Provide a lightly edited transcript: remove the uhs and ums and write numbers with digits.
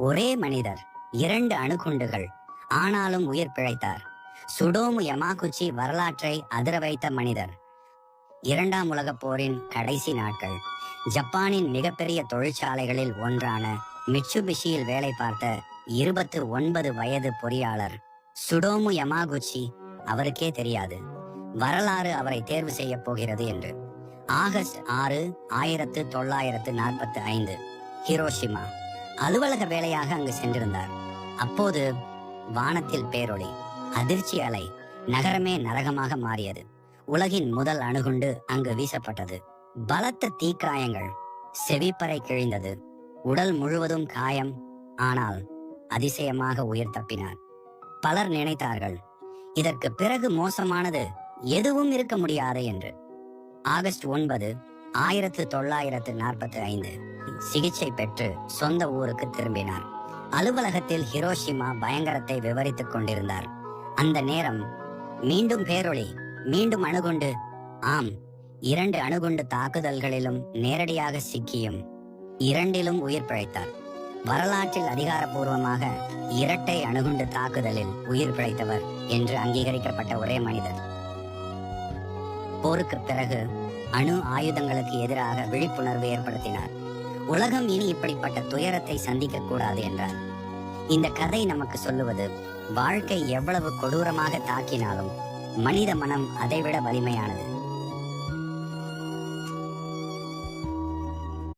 ஒரே மனிதர், 2 அணுகுண்டுகள், ஆனாலும் உயிர் பிழைத்தார். சுடோமு யமாகுச்சி வரலாற்றை அதிர வைத்த மனிதர். 2ஆம் உலகப் போரின் கடைசி நாட்கள், ஜப்பானின் மிகப்பெரிய தொழிற்சாலைகளில் ஒன்றான மிட்சுபிஷியில் வேலை பார்த்த 29 வயது பொறியாளர் சுடோமு யமாகுச்சி. அவருக்கே தெரியாது வரலாறு அவரை தேர்வு செய்ய போகிறது என்று. August 6, 1945, Hiroshima. அலுவலக வேலையாக அங்கு சென்றிருந்தார். அப்போது வானத்தில் பேரொளி, அதிர்ச்சி அலை, நகரமே நரகமாக மாறியது. உலகின் முதல் அணுகுண்டு அங்கு வீசப்பட்டது. பலத்த தீக்காயங்கள், செவிப்பறை கிழிந்தது, உடல் முழுவதும் காயம். ஆனால் அதிசயமாக உயிர் தப்பினார். பலர் நினைத்தார்கள், இதற்கு பிறகு மோசமானது எதுவும் இருக்க முடியாது என்று. ஆகஸ்ட் 9, 1945, சிகிச்சை பெற்று சொந்த ஊருக்கு திரும்பினார். அலுவலகத்தில் ஹிரோஷிமா பயங்கரத்தை விவரித்துக் கொண்டிருந்தார். அந்த நேரம் மீண்டும் பேரொளி, மீண்டும் அணுகுண்டு. ஆம், 2 அணுகுண்டு தாக்குதல்களிலும் நேரடியாக சிக்கியும் 2லும் உயிர் பிழைத்தார். வரலாற்றில் அதிகாரப்பூர்வமாக இரட்டை அணுகுண்டு தாக்குதலில் உயிர் பிழைத்தவர் என்று அங்கீகரிக்கப்பட்ட ஒரே மனிதர். போருக்கு பிறகு அணு ஆயுதங்களுக்கு எதிராக விழிப்புணர்வு ஏற்படுத்தினார். உலகம் இனி இப்படிப்பட்ட துயரத்தை சந்திக்க கூடாது என்றார். இந்த கதை நமக்கு சொல்லுவது, வாழ்க்கை எவ்வளவு கொடூரமாக தாக்கினாலும் மனித மனம் அதைவிட வலிமையானது.